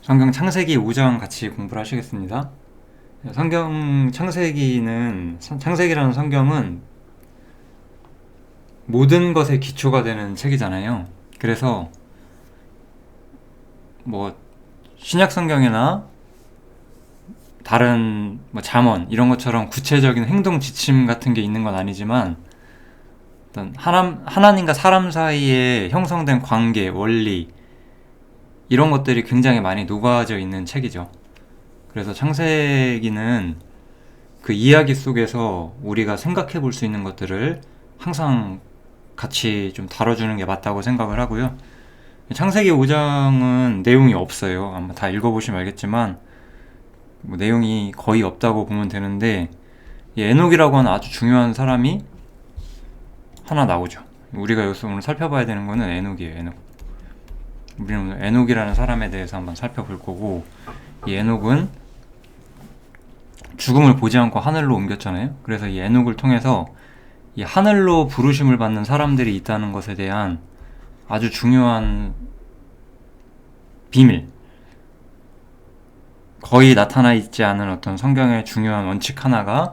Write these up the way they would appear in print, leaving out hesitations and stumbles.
성경 창세기 5장 같이 공부를 하시겠습니다. 성경 창세기라는 성경은 모든 것의 기초가 되는 책이잖아요. 그래서 신약 성경이나 다른 잠언 이런 것처럼 구체적인 행동 지침 같은 게 있는 건 아니지만 어떤 하나님과 사람 사이에 형성된 관계, 원리 이런 것들이 굉장히 많이 녹아져 있는 책이죠. 그래서 창세기는 그 이야기 속에서 우리가 생각해 볼 수 있는 것들을 항상 같이 좀 다뤄주는 게 맞다고 생각을 하고요. 창세기 5장은 내용이 없어요. 아마 다 읽어보시면 알겠지만 내용이 거의 없다고 보면 되는데, 이 에녹이라고 하는 아주 중요한 사람이 하나 나오죠. 우리가 여기서 오늘 살펴봐야 되는 거는 에녹이에요. 에녹. 우리는 오늘 에녹이라는 사람에 대해서 한번 살펴볼 거고, 이 에녹은 죽음을 보지 않고 하늘로 옮겼잖아요. 그래서 이 에녹을 통해서 이 하늘로 부르심을 받는 사람들이 있다는 것에 대한 아주 중요한 비밀, 거의 나타나 있지 않은 어떤 성경의 중요한 원칙 하나가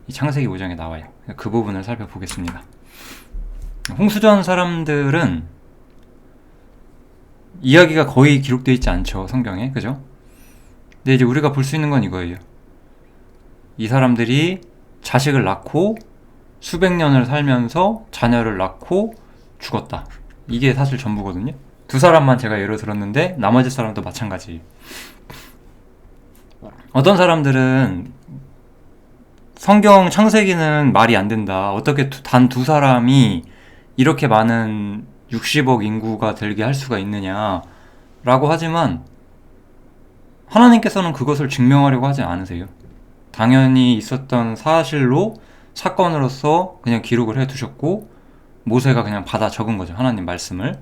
이 창세기 5장에 나와요. 그 부분을 살펴보겠습니다. 홍수전 사람들은 이야기가 거의 기록되어 있지 않죠, 성경에. 그죠? 근데 이제 우리가 볼 수 있는 건 이거예요. 이 사람들이 자식을 낳고 수백 년을 살면서 자녀를 낳고 죽었다. 이게 사실 전부거든요. 두 사람만 제가 예로 들었는데 나머지 사람도 마찬가지. 어떤 사람들은 성경 창세기는 말이 안 된다. 어떻게 단 두 사람이 이렇게 많은 60억 인구가 되게 할 수가 있느냐 라고 하지만, 하나님께서는 그것을 증명하려고 하지 않으세요. 당연히 있었던 사건으로서 그냥 기록을 해두셨고, 모세가 그냥 받아 적은 거죠, 하나님 말씀을.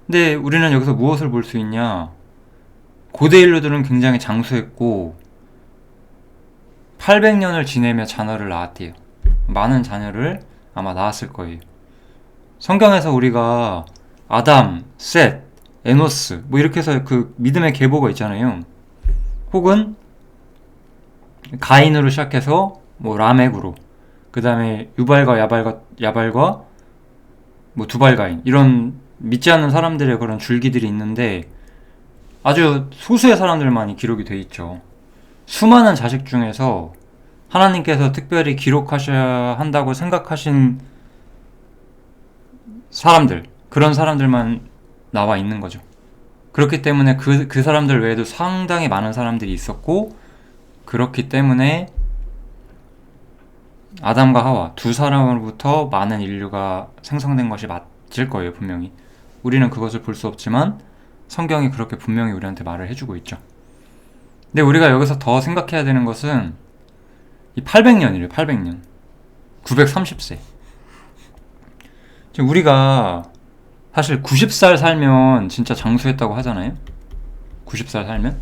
근데 우리는 여기서 무엇을 볼 수 있냐? 고대 인류들은 굉장히 장수했고 800년을 지내며 자녀를 낳았대요. 많은 자녀를 아마 낳았을 거예요. 성경에서 우리가 아담, 셋, 에노스 이렇게 해서 그 믿음의 계보가 있잖아요. 혹은 가인으로 시작해서 라멕으로, 그 다음에 유발과 야발과 두발가인, 이런 믿지 않는 사람들의 그런 줄기들이 있는데 아주 소수의 사람들만이 기록이 돼 있죠. 수많은 자식 중에서 하나님께서 특별히 기록하셔야 한다고 생각하신 사람들, 그런 사람들만 나와 있는 거죠. 그렇기 때문에 그 사람들 외에도 상당히 많은 사람들이 있었고, 그렇기 때문에 아담과 하와 두 사람으로부터 많은 인류가 생성된 것이 맞을 거예요, 분명히. 우리는 그것을 볼 수 없지만 성경이 그렇게 분명히 우리한테 말을 해주고 있죠. 근데 우리가 여기서 더 생각해야 되는 것은 이 800년이래요. 800년. 930세. 지금 우리가 사실 90살 살면 진짜 장수했다고 하잖아요. 90살 살면.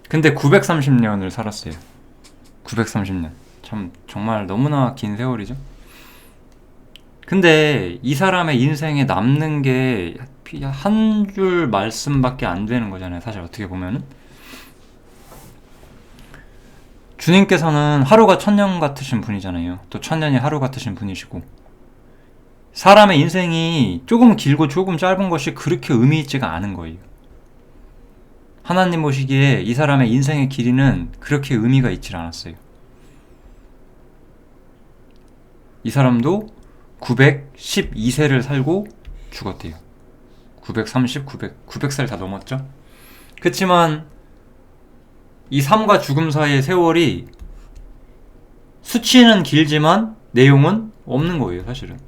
근데 930년을 살았어요. 930년. 참 정말 너무나 긴 세월이죠. 근데 이 사람의 인생에 남는 게 한 줄 말씀밖에 안 되는 거잖아요, 사실 어떻게 보면은. 주님께서는 하루가 천년 같으신 분이잖아요. 또 천년이 하루 같으신 분이시고, 사람의 인생이 조금 길고 조금 짧은 것이 그렇게 의미 있지가 않은 거예요. 하나님 보시기에 이 사람의 인생의 길이는 그렇게 의미가 있질 않았어요. 이 사람도 912세를 살고 죽었대요. 930, 900살 다 넘었죠? 그치만 이 삶과 죽음 사이의 세월이 수치는 길지만 내용은 없는 거예요, 사실은.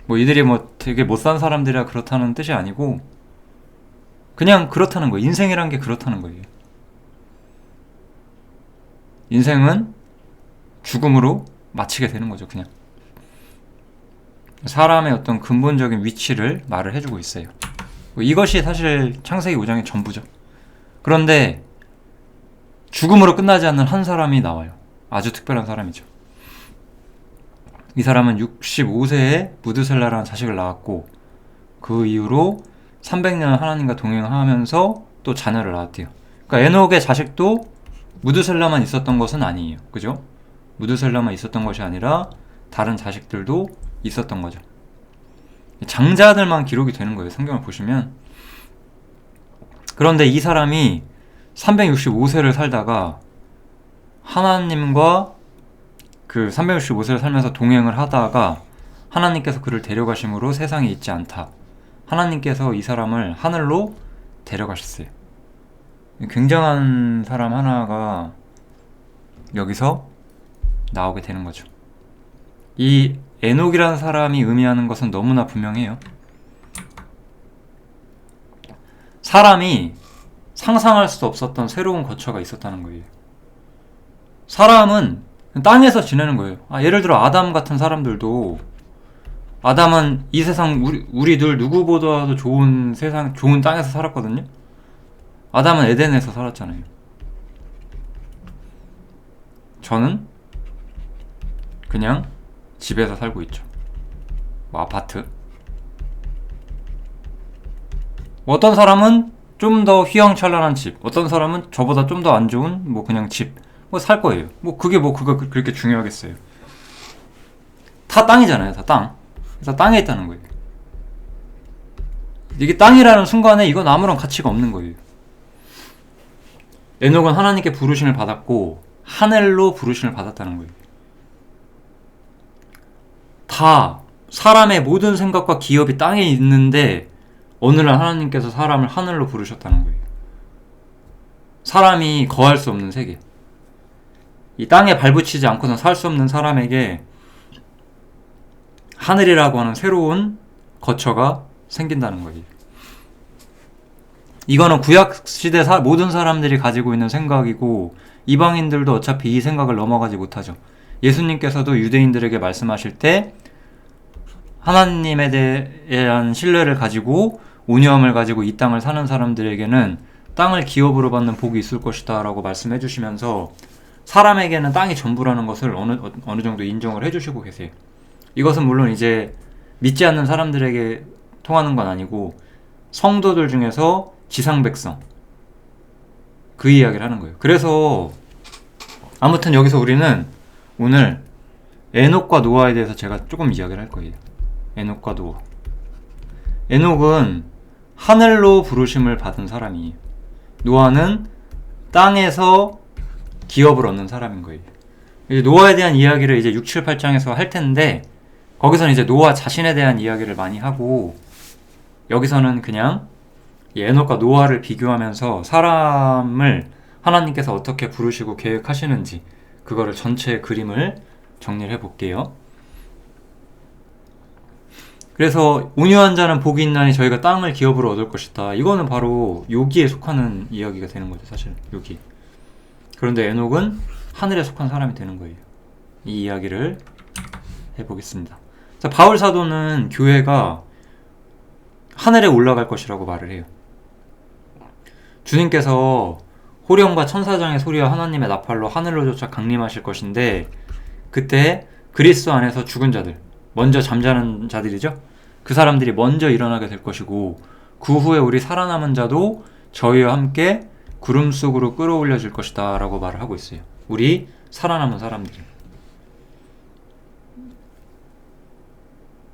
이들이 되게 못 산 사람들이라 그렇다는 뜻이 아니고, 그냥 그렇다는 거예요. 인생이란 게 그렇다는 거예요. 인생은 죽음으로 마치게 되는 거죠, 그냥. 사람의 어떤 근본적인 위치를 말을 해주고 있어요. 이것이 사실 창세기 5장의 전부죠. 그런데 죽음으로 끝나지 않는 한 사람이 나와요. 아주 특별한 사람이죠. 이 사람은 65세에 무드셀라라는 자식을 낳았고, 그 이후로 300년 하나님과 동행하면서 또 자녀를 낳았대요. 그러니까 에녹의 자식도 무드셀라만 있었던 것은 아니에요. 그죠? 무드셀라만 있었던 것이 아니라 다른 자식들도 있었던 거죠. 장자들만 기록이 되는 거예요. 성경을 보시면. 그런데 이 사람이 365세를 살다가 하나님과 그 365세를 살면서 동행을 하다가 하나님께서 그를 데려가심으로 세상에 있지 않다. 하나님께서 이 사람을 하늘로 데려가셨어요. 굉장한 사람 하나가 여기서 나오게 되는 거죠. 이 에녹이라는 사람이 의미하는 것은 너무나 분명해요. 사람이 상상할 수 없었던 새로운 거처가 있었다는 거예요. 사람은 땅에서 지내는 거예요. 예를 들어 아담 같은 사람들도, 아담은 이 세상 우리들 누구보다도 좋은 세상, 좋은 땅에서 살았거든요. 아담은 에덴에서 살았잖아요. 저는 그냥 집에서 살고 있죠. 뭐 아파트. 어떤 사람은 좀 더 휘황찬란한 집, 어떤 사람은 저보다 좀 더 안 좋은 뭐 그냥 집 뭐 살 거예요. 뭐 그거 그렇게 중요하겠어요. 다 땅이잖아요. 다 땅. 그래서 땅에 있다는 거예요. 이게 땅이라는 순간에 이건 아무런 가치가 없는 거예요. 에녹은 하나님께 부르심을 받았고 하늘로 부르심을 받았다는 거예요. 다 사람의 모든 생각과 기업이 땅에 있는데 오늘날 하나님께서 사람을 하늘로 부르셨다는 거예요. 사람이 거할 수 없는 세계, 이 땅에 발붙이지 않고는 살 수 없는 사람에게 하늘이라고 하는 새로운 거처가 생긴다는 거예요. 이거는 구약시대 모든 사람들이 가지고 있는 생각이고 이방인들도 어차피 이 생각을 넘어가지 못하죠. 예수님께서도 유대인들에게 말씀하실 때 하나님에 대한 신뢰를 가지고 온유함을 가지고 이 땅을 사는 사람들에게는 땅을 기업으로 받는 복이 있을 것이다 라고 말씀해 주시면서 사람에게는 땅이 전부라는 것을 어느 정도 인정을 해주시고 계세요. 이것은 물론 이제 믿지 않는 사람들에게 통하는 건 아니고 성도들 중에서 지상백성, 그 이야기를 하는 거예요. 그래서 아무튼 여기서 우리는 오늘 에녹과 노아에 대해서 제가 조금 이야기를 할 거예요. 에녹과 노아. 에녹은 하늘로 부르심을 받은 사람이에요. 노아는 땅에서 기업을 얻는 사람인 거예요. 이제 노아에 대한 이야기를 이제 6, 7, 8장에서 할 텐데 거기서는 이제 노아 자신에 대한 이야기를 많이 하고 여기서는 그냥 에녹과 노아를 비교하면서 사람을 하나님께서 어떻게 부르시고 계획하시는지 그거를 전체 그림을 정리를 해볼게요. 그래서 온유한 자는 복이 있나니 저희가 땅을 기업으로 얻을 것이다. 이거는 바로 요기에 속하는 이야기가 되는 거죠. 사실 요기. 그런데 에녹은 하늘에 속한 사람이 되는 거예요. 이 이야기를 해보겠습니다. 자, 바울 사도는 교회가 하늘에 올라갈 것이라고 말을 해요. 주님께서 호령과 천사장의 소리와 하나님의 나팔로 하늘로 쫓아 강림하실 것인데 그때 그리스도 안에서 죽은 자들, 먼저 잠자는 자들이죠. 그 사람들이 먼저 일어나게 될 것이고 그 후에 우리 살아남은 자도 저희와 함께 구름 속으로 끌어올려질 것이다 라고 말을 하고 있어요. 우리 살아남은 사람들이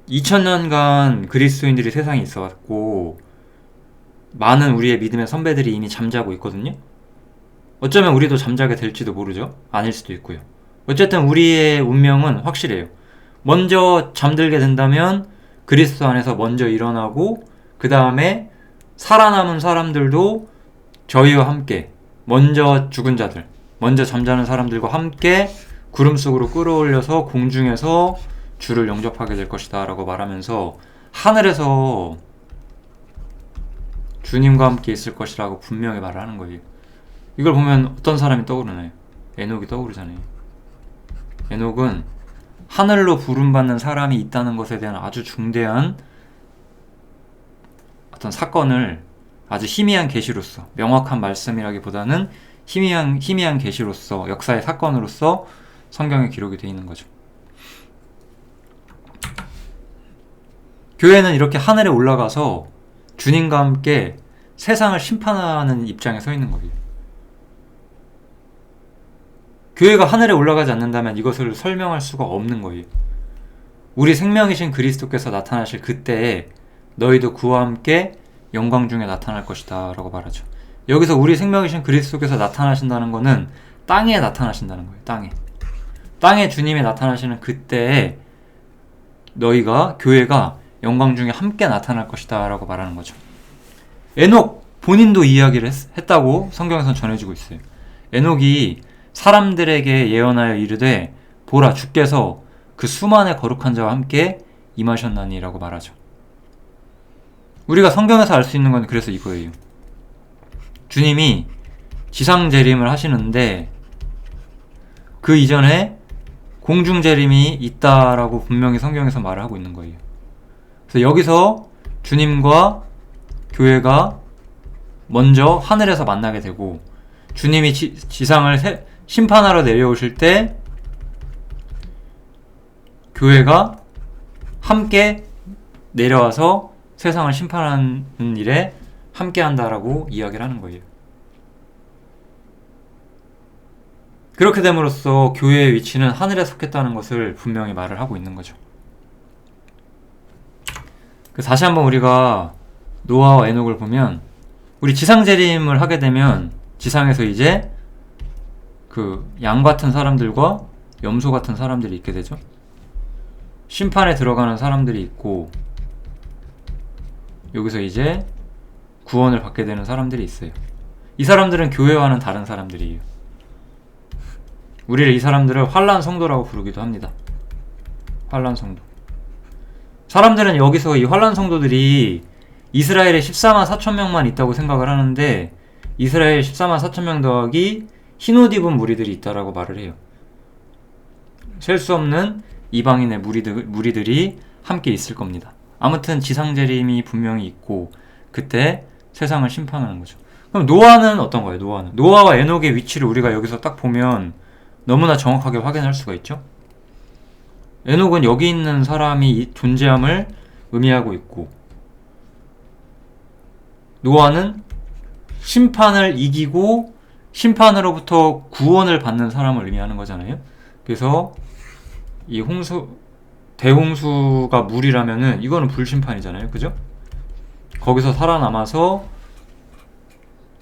2000년간 그리스도인들이 세상에 있어 왔고 많은 우리의 믿음의 선배들이 이미 잠자고 있거든요. 어쩌면 우리도 잠자게 될지도 모르죠. 아닐 수도 있고요. 어쨌든 우리의 운명은 확실해요. 먼저 잠들게 된다면 그리스도 안에서 먼저 일어나고 그 다음에 살아남은 사람들도 저희와 함께 먼저 죽은 자들, 먼저 잠자는 사람들과 함께 구름 속으로 끌어올려서 공중에서 주를 영접하게 될 것이다 라고 말하면서 하늘에서 주님과 함께 있을 것이라고 분명히 말을 하는 거예요. 이걸 보면 어떤 사람이 떠오르나요? 에녹이 떠오르잖아요. 에녹은 하늘로 부름받는 사람이 있다는 것에 대한 아주 중대한 어떤 사건을 아주 희미한 계시로서, 명확한 말씀이라기보다는 희미한 계시로서, 역사의 사건으로서 성경에 기록이 되어 있는 거죠. 교회는 이렇게 하늘에 올라가서 주님과 함께 세상을 심판하는 입장에 서 있는 거예요. 교회가 하늘에 올라가지 않는다면 이것을 설명할 수가 없는 거예요. 우리 생명이신 그리스도께서 나타나실 그때에 너희도 그와 함께 영광 중에 나타날 것이다 라고 말하죠. 여기서 우리 생명이신 그리스도께서 나타나신다는 것은 땅에 나타나신다는 거예요. 땅에 주님이 나타나시는 그때에 너희가, 교회가 영광 중에 함께 나타날 것이다 라고 말하는 거죠. 에녹 본인도 이야기를 했다고 성경에서는 전해지고 있어요. 에녹이 사람들에게 예언하여 이르되 보라, 주께서 그 수만의 거룩한 자와 함께 임하셨나니 라고 말하죠. 우리가 성경에서 알 수 있는 건 그래서 이거예요. 주님이 지상 재림을 하시는데 그 이전에 공중 재림이 있다라고 분명히 성경에서 말을 하고 있는 거예요. 그래서 여기서 주님과 교회가 먼저 하늘에서 만나게 되고, 주님이 지상을 심판하러 내려오실 때 교회가 함께 내려와서 세상을 심판하는 일에 함께 한다라고 이야기를 하는 거예요. 그렇게 됨으로써 교회의 위치는 하늘에 속했다는 것을 분명히 말을 하고 있는 거죠. 다시 한번 우리가 노아와 에녹을 보면, 우리 지상 재림을 하게 되면 지상에서 이제 그 양 같은 사람들과 염소 같은 사람들이 있게 되죠. 심판에 들어가는 사람들이 있고, 여기서 이제 구원을 받게 되는 사람들이 있어요. 이 사람들은 교회와는 다른 사람들이에요. 우리를, 이 사람들을 환난 성도라고 부르기도 합니다. 환난 성도. 사람들은 여기서 이 환난 성도들이 이스라엘에 14만 4천 명만 있다고 생각을 하는데, 이스라엘 14만 4천 명 더하기 흰옷 입은 무리들이 있다라고 말을 해요. 셀 수 없는 이방인의 무리들이 함께 있을 겁니다. 아무튼 지상재림이 분명히 있고 그때 세상을 심판하는 거죠. 그럼 노아는 어떤 거예요? 노아와 에녹의 위치를 우리가 여기서 딱 보면 너무나 정확하게 확인할 수가 있죠. 에녹은 여기 있는 사람이 존재함을 의미하고 있고, 노아는 심판을 이기고 심판으로부터 구원을 받는 사람을 의미하는 거잖아요. 그래서 이 대홍수가 물이라면은 이거는 불심판이잖아요. 그죠? 거기서 살아남아서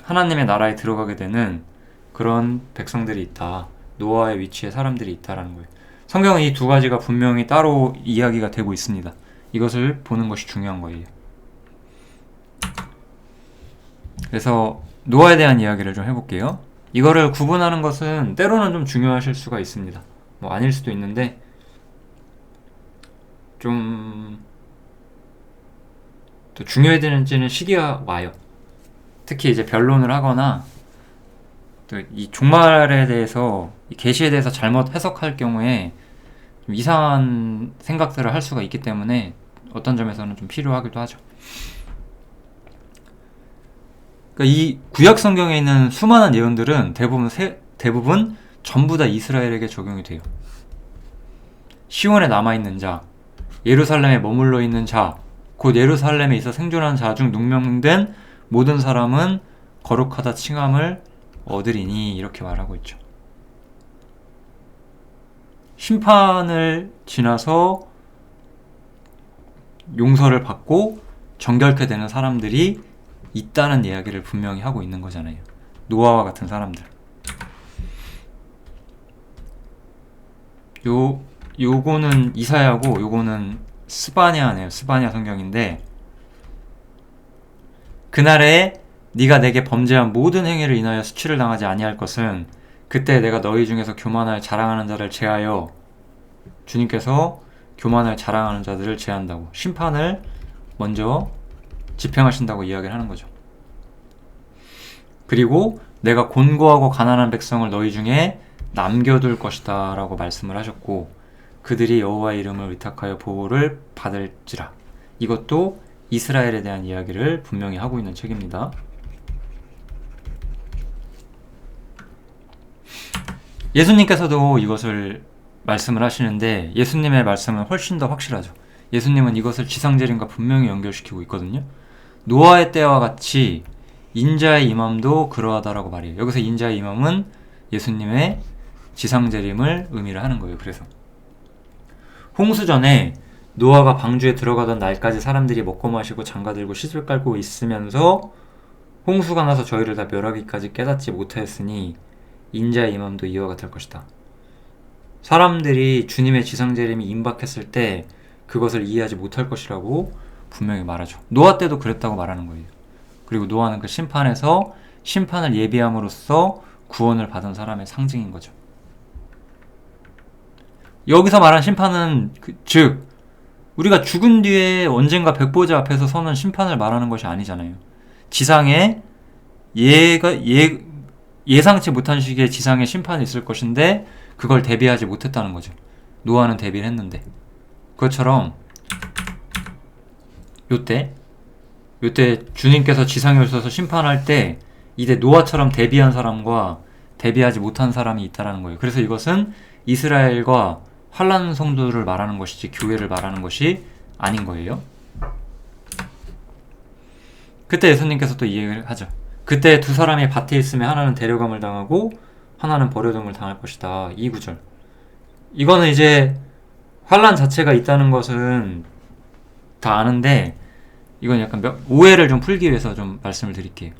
하나님의 나라에 들어가게 되는 그런 백성들이 있다. 노아의 위치에 사람들이 있다라는 거예요. 성경은 이 두 가지가 분명히 따로 이야기가 되고 있습니다. 이것을 보는 것이 중요한 거예요. 그래서 노아에 대한 이야기를 좀 해볼게요. 이거를 구분하는 것은 때로는 좀 중요하실 수가 있습니다. 뭐 아닐 수도 있는데 좀 또 중요해지는 시기가 와요. 특히 이제 변론을 하거나 또 이 종말에 대해서, 이 계시에 대해서 잘못 해석할 경우에 좀 이상한 생각들을 할 수가 있기 때문에 어떤 점에서는 좀 필요하기도 하죠. 그러니까 이 구약 성경에 있는 수많은 예언들은 대부분 전부 다 이스라엘에게 적용이 돼요. 시온에 남아있는 자, 예루살렘에 머물러 있는 자, 곧 예루살렘에 있어 생존한 자 중 능명된 모든 사람은 거룩하다 칭함을 얻으리니, 이렇게 말하고 있죠. 심판을 지나서 용서를 받고 정결케 되는 사람들이 있다는 이야기를 분명히 하고 있는 거잖아요. 노아와 같은 사람들. 요거는 이사야고 요거는 스바냐네요. 스바냐 성경인데, 그날에 네가 내게 범죄한 모든 행위를 인하여 수치를 당하지 아니할 것은 그때 내가 너희 중에서 교만하여 자랑하는 자를 제하여, 주님께서 교만하여 자랑하는 자들을 제한다고 심판을 먼저 집행하신다고 이야기를 하는 거죠. 그리고 내가 곤고하고 가난한 백성을 너희 중에 남겨둘 것이다 라고 말씀을 하셨고, 그들이 여호와의 이름을 위탁하여 보호를 받을지라. 이것도 이스라엘에 대한 이야기를 분명히 하고 있는 책입니다. 예수님께서도 이것을 말씀을 하시는데, 예수님의 말씀은 훨씬 더 확실하죠. 예수님은 이것을 지상재림과 분명히 연결시키고 있거든요. 노아의 때와 같이 인자의 임함도 그러하다라고 말해요. 여기서 인자의 임함은 예수님의 지상재림을 의미를 하는 거예요. 그래서 홍수 전에 노아가 방주에 들어가던 날까지 사람들이 먹고 마시고 장가들고 시술 깔고 있으면서 홍수가 나서 저희를 다 멸하기까지 깨닫지 못하였으니 인자의 임함도 이와 같을 것이다. 사람들이 주님의 지상재림이 임박했을 때 그것을 이해하지 못할 것이라고 분명히 말하죠. 노아 때도 그랬다고 말하는 거예요. 그리고 노아는 그 심판에서 심판을 예비함으로써 구원을 받은 사람의 상징인 거죠. 여기서 말한 심판은 즉 우리가 죽은 뒤에 언젠가 백보자 앞에서 서는 심판을 말하는 것이 아니잖아요. 지상에 예상치 못한 시기에 지상에 심판이 있을 것인데 그걸 대비하지 못했다는 거죠. 노아는 대비를 했는데. 그것처럼 요때 주님께서 지상에 오셔서 심판할 때 이때 노아처럼 대비한 사람과 대비하지 못한 사람이 있다는 거예요. 그래서 이것은 이스라엘과 환난 성도를 말하는 것이지 교회를 말하는 것이 아닌 거예요. 그때 예수님께서 또 이 얘기를 하죠. 그때 두 사람이 밭에 있으면 하나는 데려감을 당하고 하나는 버려둠을 당할 것이다. 이 구절. 이거는 이제 환난 자체가 있다는 것은 다 아는데 이건 약간 오해를 좀 풀기 위해서 좀 말씀을 드릴게요.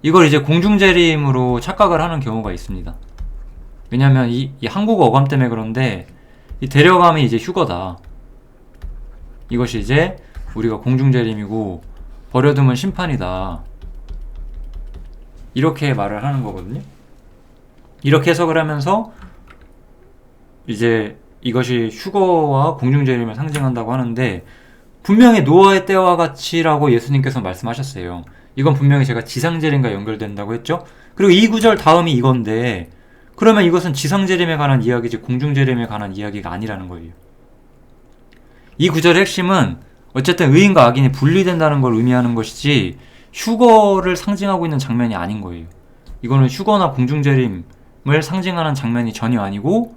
이걸 이제 공중재림으로 착각을 하는 경우가 있습니다. 왜냐면 이 한국어 어감 때문에 그런데 이 데려감이 이제 휴거다. 이것이 이제 우리가 공중재림이고 버려둠은 심판이다. 이렇게 말을 하는 거거든요. 이렇게 해석을 하면서 이제 이것이 휴거와 공중재림을 상징한다고 하는데 분명히 노아의 때와 같이라고 예수님께서 말씀하셨어요. 이건 분명히 제가 지상재림과 연결된다고 했죠. 그리고 이 구절 다음이 이건데 그러면 이것은 지상재림에 관한 이야기지 공중재림에 관한 이야기가 아니라는 거예요. 이 구절의 핵심은 어쨌든 의인과 악인이 분리된다는 걸 의미하는 것이지 휴거를 상징하고 있는 장면이 아닌 거예요. 이거는 휴거나 공중재림을 상징하는 장면이 전혀 아니고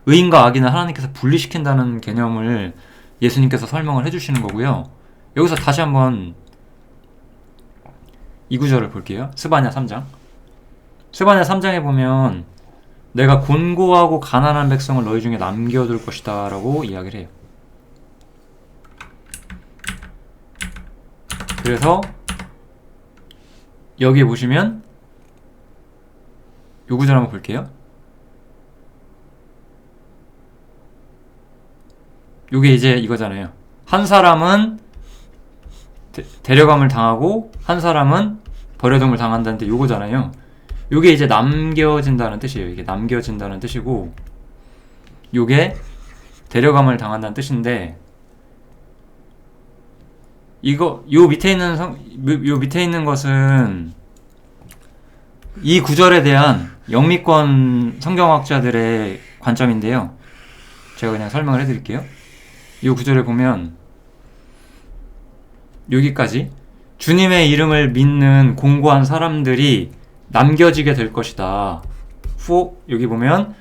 의인과 악인을 하나님께서 분리시킨다는 개념을 예수님께서 설명을 해주시는 거고요. 여기서 다시 한번 이 구절을 볼게요. 스바냐 3장. 스바냐 3장에 보면 내가 곤고하고 가난한 백성을 너희 중에 남겨둘 것이다 라고 이야기를 해요. 그래서 여기 보시면 요 구절 한번 볼게요. 요게 이제 이거잖아요. 한 사람은 데려감을 당하고 한 사람은 버려둠을 당한다는데 요거잖아요. 요게 이제 남겨진다는 뜻이에요. 이게 남겨진다는 뜻이고 요게 데려감을 당한다는 뜻인데 요 밑에 있는 것은 이 구절에 대한 영미권 성경학자들의 관점인데요. 제가 그냥 설명을 해드릴게요. 이 구절에 보면 여기까지 주님의 이름을 믿는 공고한 사람들이 남겨지게 될 것이다. 여기 보면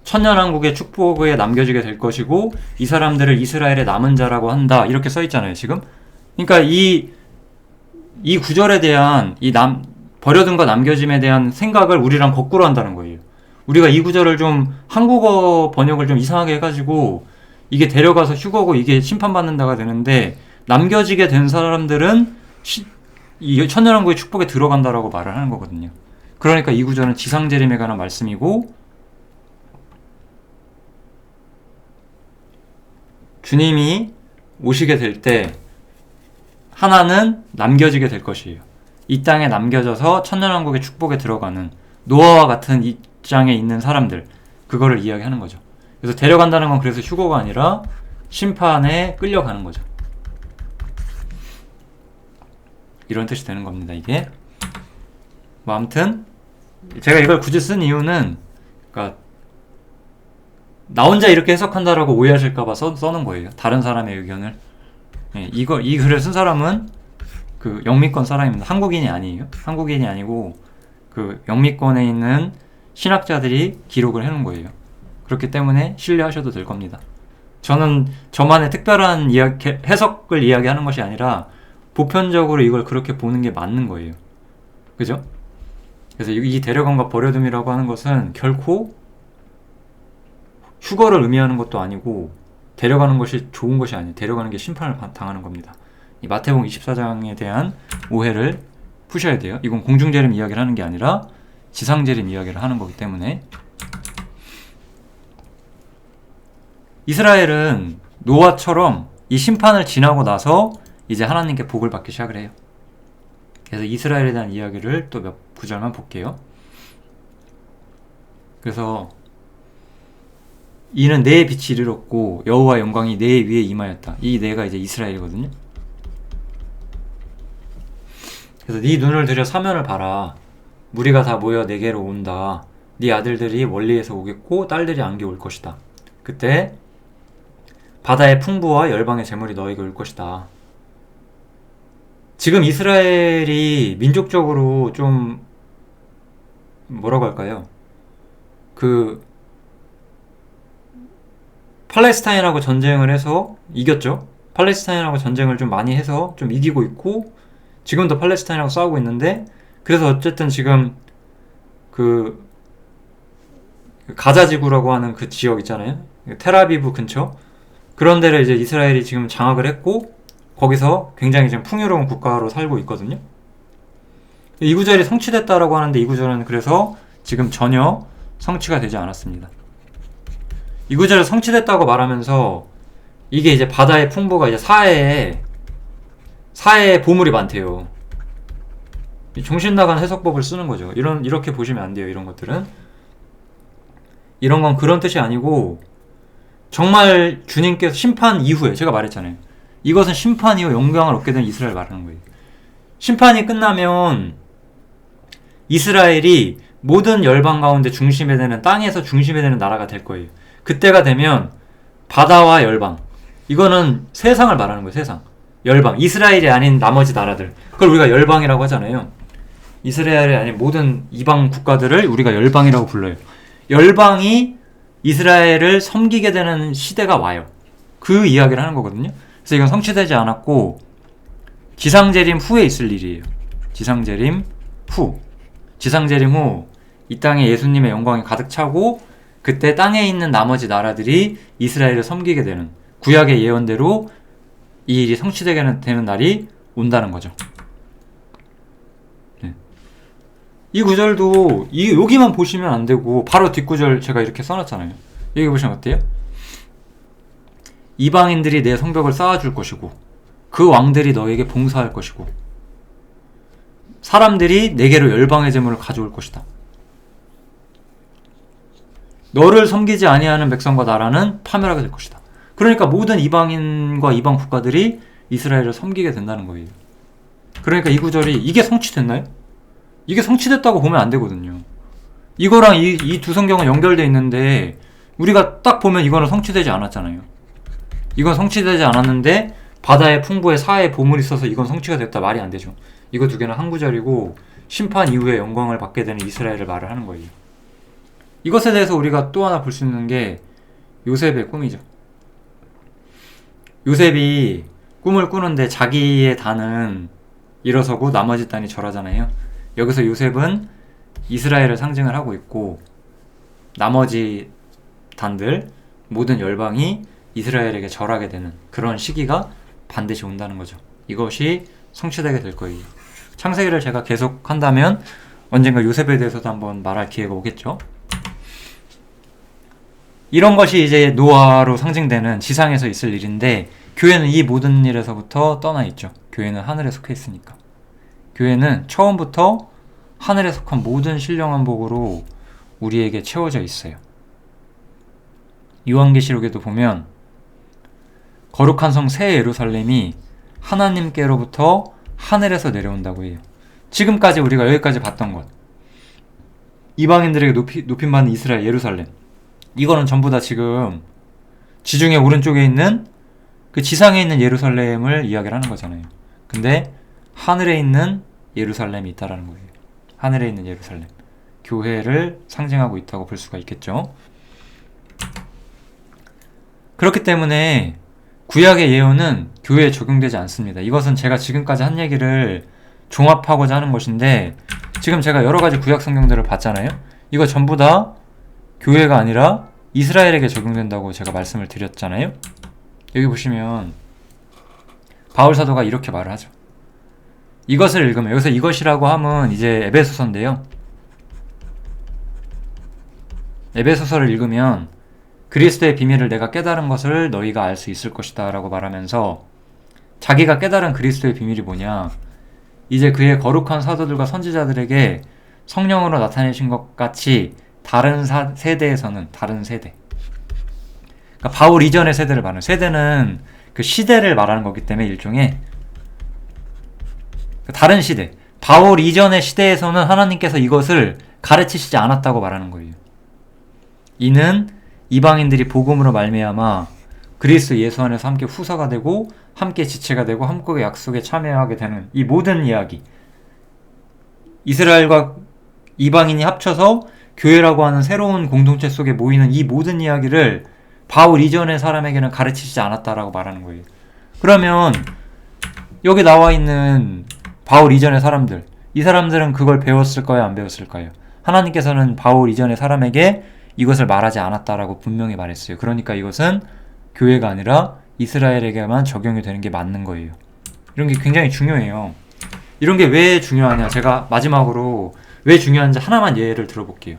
천년왕국의 축복에 남겨지게 될 것이고 이 사람들을 이스라엘의 남은 자라고 한다. 이렇게 써 있잖아요, 지금. 그러니까 이 구절에 대한 버려둔과 남겨짐에 대한 생각을 우리랑 거꾸로 한다는 거예요. 우리가 이 구절을 좀 한국어 번역을 좀 이상하게 해가지고 이게 데려가서 휴거고 이게 심판받는다가 되는데 남겨지게 된 사람들은 이 천년왕국의 축복에 들어간다라고 말을 하는 거거든요. 그러니까 이 구절은 지상재림에 관한 말씀이고 주님이 오시게 될 때 하나는 남겨지게 될 것이에요. 이 땅에 남겨져서 천년왕국의 축복에 들어가는 노아와 같은 입장에 있는 사람들, 그거를 이야기하는 거죠. 그래서 데려간다는 건 그래서 휴거가 아니라 심판에 끌려가는 거죠. 이런 뜻이 되는 겁니다, 이게. 뭐 아무튼 제가 이걸 굳이 쓴 이유는 그러니까 나 혼자 이렇게 해석한다라고 오해하실까봐 써는 거예요. 다른 사람의 의견을. 이 글을 쓴 사람은 그 영미권 사람입니다. 한국인이 아니에요. 한국인이 아니고 그 영미권에 있는 신학자들이 기록을 해놓은 거예요. 그렇기 때문에 신뢰하셔도 될 겁니다. 저는 저만의 특별한 해석을 이야기하는 것이 아니라 보편적으로 이걸 그렇게 보는 게 맞는 거예요. 그죠? 그래서 이 데려감과 버려둠이라고 하는 것은 결코 휴거를 의미하는 것도 아니고 데려가는 것이 좋은 것이 아니에요. 데려가는 게 심판을 당하는 겁니다. 이 마태복음 24장에 대한 오해를 푸셔야 돼요. 이건 공중재림 이야기를 하는 게 아니라 지상재림 이야기를 하는 거기 때문에. 이스라엘은 노아처럼 이 심판을 지나고 나서 이제 하나님께 복을 받기 시작을 해요. 그래서 이스라엘에 대한 이야기를 또 몇 구절만 볼게요. 그래서 이는 내 빛이 이르렀고 여호와 영광이 내 위에 임하였다. 이 내가 이제 이스라엘이거든요. 그래서 네 눈을 들여 사면을 봐라. 무리가 다 모여 내게로 온다. 네 아들들이 멀리에서 오겠고 딸들이 안개 올 것이다. 그때 바다의 풍부와 열방의 재물이 너에게 올 것이다. 지금 이스라엘이 민족적으로 좀 뭐라고 할까요? 팔레스타인하고 전쟁을 해서 이겼죠. 팔레스타인하고 전쟁을 좀 많이 해서 좀 이기고 있고 지금도 팔레스타인하고 싸우고 있는데 그래서 어쨌든 지금 가자지구라고 하는 그 지역 있잖아요. 텔아비브 근처 그런 데를 이제 이스라엘이 지금 장악을 했고 거기서 굉장히 지금 풍요로운 국가로 살고 있거든요. 이 구절이 성취됐다라고 하는데 이 구절은 그래서 지금 전혀 성취가 되지 않았습니다. 이 구절을 성취됐다고 말하면서 이게 이제 바다의 풍부가 이제 사해에 보물이 많대요. 정신 나간 해석법을 쓰는 거죠. 이렇게 보시면 안 돼요. 이런 것들은 이런 건 그런 뜻이 아니고 정말 주님께서 심판 이후에 제가 말했잖아요. 이것은 심판 이후 영광을 얻게 된 이스라엘 말하는 거예요. 심판이 끝나면 이스라엘이 모든 열방 가운데 중심에 되는 땅에서 중심에 되는 나라가 될 거예요. 그때가 되면 바다와 열방 이거는 세상을 말하는 거예요. 세상 열방 이스라엘이 아닌 나머지 나라들 그걸 우리가 열방이라고 하잖아요. 이스라엘이 아닌 모든 이방 국가들을 우리가 열방이라고 불러요. 열방이 이스라엘을 섬기게 되는 시대가 와요. 그 이야기를 하는 거거든요. 그래서 이건 성취되지 않았고 지상재림 후에 있을 일이에요. 지상재림 후 이 땅에 예수님의 영광이 가득 차고 그때 땅에 있는 나머지 나라들이 이스라엘을 섬기게 되는 구약의 예언대로 이 일이 성취되게 되는 날이 온다는 거죠. 네. 이 구절도 여기만 보시면 안 되고 바로 뒷구절 제가 이렇게 써놨잖아요. 여기 보시면 어때요? 이방인들이 내 성벽을 쌓아줄 것이고 그 왕들이 너에게 봉사할 것이고 사람들이 내게로 열방의 재물을 가져올 것이다. 너를 섬기지 아니하는 백성과 나라는 파멸하게 될 것이다. 그러니까 모든 이방인과 이방 국가들이 이스라엘을 섬기게 된다는 거예요. 그러니까 이 구절이 이게 성취됐나요? 이게 성취됐다고 보면 안 되거든요. 이거랑 이 두 성경은 연결되어 있는데 우리가 딱 보면 이거는 성취되지 않았잖아요. 이건 성취되지 않았는데 바다의 풍부에 사해에 보물이 있어서 이건 성취가 됐다 말이 안 되죠. 이거 두 개는 한 구절이고 심판 이후에 영광을 받게 되는 이스라엘을 말을 하는 거예요. 이것에 대해서 우리가 또 하나 볼 수 있는 게 요셉의 꿈이죠. 요셉이 꿈을 꾸는데 자기의 단은 일어서고 나머지 단이 절하잖아요. 여기서 요셉은 이스라엘을 상징을 하고 있고 나머지 단들 모든 열방이 이스라엘에게 절하게 되는 그런 시기가 반드시 온다는 거죠. 이것이 성취되게 될 거예요. 창세기를 제가 계속 한다면 언젠가 요셉에 대해서도 한번 말할 기회가 오겠죠. 이런 것이 이제 노아로 상징되는 지상에서 있을 일인데 교회는 이 모든 일에서부터 떠나 있죠. 교회는 하늘에 속해 있으니까. 교회는 처음부터 하늘에 속한 모든 신령한 복으로 우리에게 채워져 있어요. 요한계시록에도 보면 거룩한 성 새 예루살렘이 하나님께로부터 하늘에서 내려온다고 해요. 지금까지 우리가 여기까지 봤던 것 이방인들에게 높임받는 이스라엘 예루살렘 이거는 전부 다 지금 지중해 오른쪽에 있는 그 지상에 있는 예루살렘을 이야기를 하는 거잖아요. 근데 하늘에 있는 예루살렘이 있다라는 거예요. 하늘에 있는 예루살렘 교회를 상징하고 있다고 볼 수가 있겠죠. 그렇기 때문에 구약의 예언은 교회에 적용되지 않습니다. 이것은 제가 지금까지 한 얘기를 종합하고자 하는 것인데, 지금 제가 여러 가지 구약 성경들을 봤잖아요. 이거 전부 다 교회가 아니라 이스라엘에게 적용된다고 제가 말씀을 드렸잖아요. 여기 보시면 바울 사도가 이렇게 말을 하죠. 이것을 읽으면, 여기서 이것이라고 하면 이제 에베소서인데요. 에베소서를 읽으면 그리스도의 비밀을 내가 깨달은 것을 너희가 알 수 있을 것이다 라고 말하면서, 자기가 깨달은 그리스도의 비밀이 뭐냐, 이제 그의 거룩한 사도들과 선지자들에게 성령으로 나타내신 것 같이 다른 세대에서는, 다른 세대, 그러니까 바울 이전의 세대를 말하는, 세대는 그 시대를 말하는 거기 때문에 일종의 다른 시대, 바울 이전의 시대에서는 하나님께서 이것을 가르치시지 않았다고 말하는 거예요. 이는 이방인들이 복음으로 말미암아 그리스도 예수 안에서 함께 후사가 되고 함께 지체가 되고 함께 약속에 참여하게 되는 이 모든 이야기, 이스라엘과 이방인이 합쳐서 교회라고 하는 새로운 공동체 속에 모이는 이 모든 이야기를 바울 이전의 사람에게는 가르치지 않았다라고 말하는 거예요. 그러면 여기 나와 있는 바울 이전의 사람들, 이 사람들은 그걸 배웠을까요? 안 배웠을까요? 하나님께서는 바울 이전의 사람에게 이것을 말하지 않았다라고 분명히 말했어요. 그러니까 이것은 교회가 아니라 이스라엘에게만 적용이 되는 게 맞는 거예요. 이런 게 굉장히 중요해요. 이런 게 왜 중요하냐, 제가 마지막으로 왜 중요한지 하나만 예를 들어볼게요.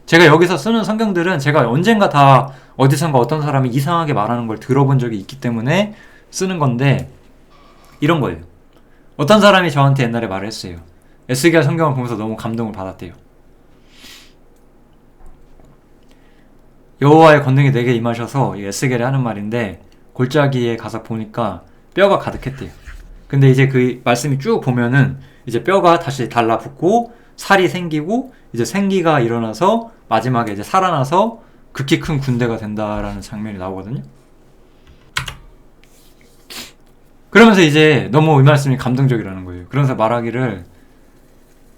제가 여기서 쓰는 성경들은 제가 언젠가 다 어디선가 어떤 사람이 이상하게 말하는 걸 들어본 적이 있기 때문에 쓰는 건데, 이런 거예요. 어떤 사람이 저한테 옛날에 말을 했어요. 에스겔 성경을 보면서 너무 감동을 받았대요. 여호와의 권능이 내게 임하셔서, 에스겔이 하는 말인데, 골짜기에 가서 보니까 뼈가 가득했대요. 근데 이제 그 말씀이 쭉 보면은 이제 뼈가 다시 달라붙고 살이 생기고 이제 생기가 일어나서 마지막에 이제 살아나서 극히 큰 군대가 된다라는 장면이 나오거든요. 그러면서 이제 너무 이 말씀이 감동적이라는 거예요. 그러면서 말하기를,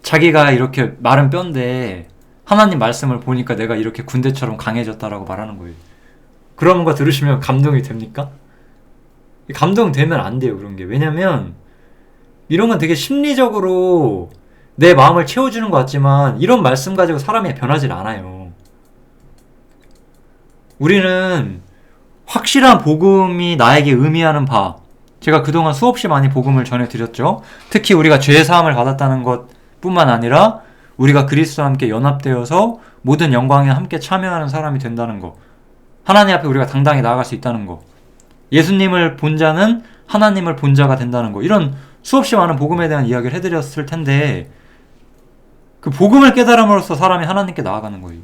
자기가 이렇게 마른 뼈인데 하나님 말씀을 보니까 내가 이렇게 군대처럼 강해졌다라고 말하는 거예요. 그런 거 들으시면 감동이 됩니까? 감동되면 안 돼요, 그런 게. 왜냐면 이런 건 되게 심리적으로 내 마음을 채워주는 것 같지만 이런 말씀 가지고 사람이 변하질 않아요. 우리는 확실한 복음이 나에게 의미하는 바, 제가 그동안 수없이 많이 복음을 전해드렸죠. 특히 우리가 죄사함을 받았다는 것 뿐만 아니라 우리가 그리스도와 함께 연합되어서 모든 영광에 함께 참여하는 사람이 된다는 것, 하나님 앞에 우리가 당당히 나아갈 수 있다는 것, 예수님을 본 자는 하나님을 본 자가 된다는 것, 이런 수없이 많은 복음에 대한 이야기를 해드렸을 텐데, 그 복음을 깨달음으로써 사람이 하나님께 나아가는 거예요.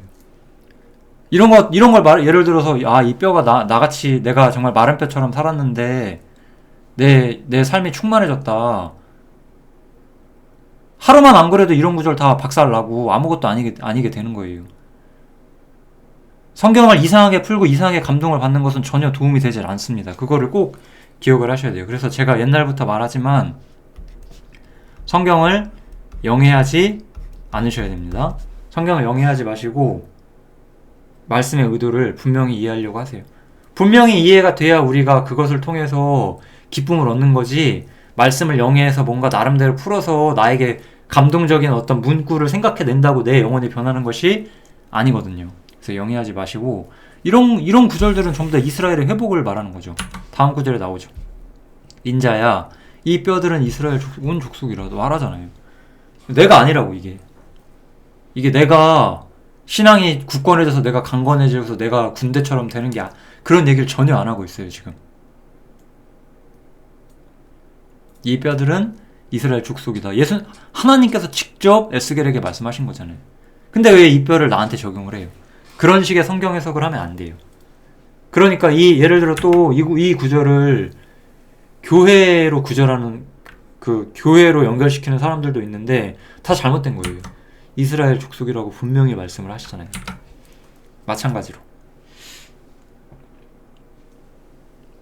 이런 걸 예를 들어서, 이 뼈가 나같이 내가 정말 마른 뼈처럼 살았는데 내 삶이 충만해졌다. 하루만 안 그래도 이런 구절 다 박살나고 아무것도 아니게 되는 거예요. 성경을 이상하게 풀고 이상하게 감동을 받는 것은 전혀 도움이 되질 않습니다. 그거를 꼭 기억을 하셔야 돼요. 그래서 제가 옛날부터 말하지만 성경을 영해하지 않으셔야 됩니다. 성경을 영해하지 마시고 말씀의 의도를 분명히 이해하려고 하세요. 분명히 이해가 돼야 우리가 그것을 통해서 기쁨을 얻는 거지, 말씀을 영해해서 뭔가 나름대로 풀어서 나에게 감동적인 어떤 문구를 생각해낸다고 내 영혼이 변하는 것이 아니거든요. 그래서 영해하지 마시고, 이런 구절들은 전부 다 이스라엘의 회복을 말하는 거죠. 다음 구절에 나오죠. 인자야, 이 뼈들은 이스라엘 온 족속이라도 말하잖아요. 내가 아니라고, 이게 내가 신앙이 굳건해져서 내가 강건해져서 내가 군대처럼 되는 게 그런 얘기를 전혀 안 하고 있어요, 지금. 이 뼈들은 이스라엘 족속이다. 하나님께서 직접 에스겔에게 말씀하신 거잖아요. 근데 왜 이 뼈를 나한테 적용을 해요? 그런 식의 성경 해석을 하면 안 돼요. 그러니까 예를 들어 또 이 구절을 교회로 구절하는, 교회로 연결시키는 사람들도 있는데 다 잘못된 거예요. 이스라엘 족속이라고 분명히 말씀을 하시잖아요. 마찬가지로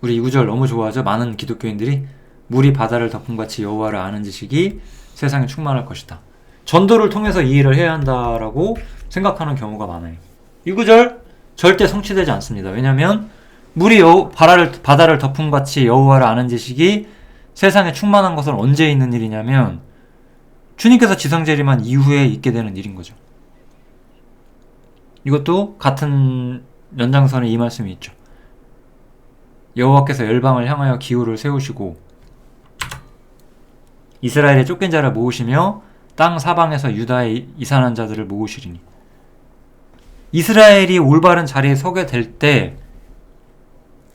우리 이 구절 너무 좋아하죠. 많은 기독교인들이 물이 바다를 덮은 같이 여호와를 아는 지식이 세상에 충만할 것이다. 전도를 통해서 이 일을 해야 한다라고 생각하는 경우가 많아요. 이 구절 절대 성취되지 않습니다. 왜냐하면 물이 바다를 덮은 같이 여호와를 아는 지식이 세상에 충만한 것은 언제 있는 일이냐면 주님께서 지성재림한 이후에 있게 되는 일인 거죠. 이것도 같은 연장선에 이 말씀이 있죠. 여호와께서 열방을 향하여 기후를 세우시고 이스라엘의 쫓긴 자를 모으시며 땅 사방에서 유다의 이산한 자들을 모으시리니. 이스라엘이 올바른 자리에 서게 될 때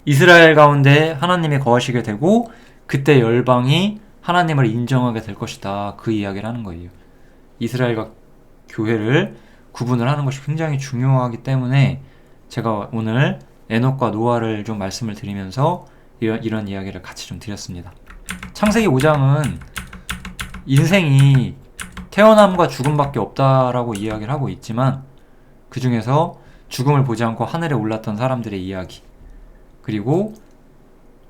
이스라엘 가운데 하나님이 거하시게 되고 그때 열방이 하나님을 인정하게 될 것이다. 그 이야기를 하는 거예요. 이스라엘과 교회를 구분을 하는 것이 굉장히 중요하기 때문에 제가 오늘 에녹과 노아를 좀 말씀을 드리면서 이런 이야기를 같이 좀 드렸습니다. 창세기 5장은 인생이 태어남과 죽음밖에 없다라고 이야기를 하고 있지만 그 중에서 죽음을 보지 않고 하늘에 올랐던 사람들의 이야기, 그리고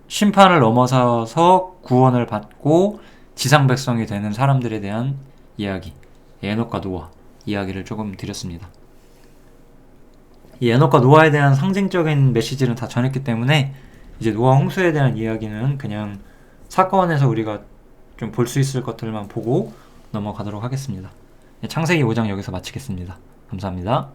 심판을 넘어서서 구원을 받고 지상 백성이 되는 사람들에 대한 이야기, 에녹과 노아 이야기를 조금 드렸습니다. 이 에녹과 노아에 대한 상징적인 메시지는 다 전했기 때문에 이제 노아 홍수에 대한 이야기는 그냥 사건에서 우리가 좀 볼 수 있을 것들만 보고 넘어가도록 하겠습니다. 창세기 5장 여기서 마치겠습니다. 감사합니다.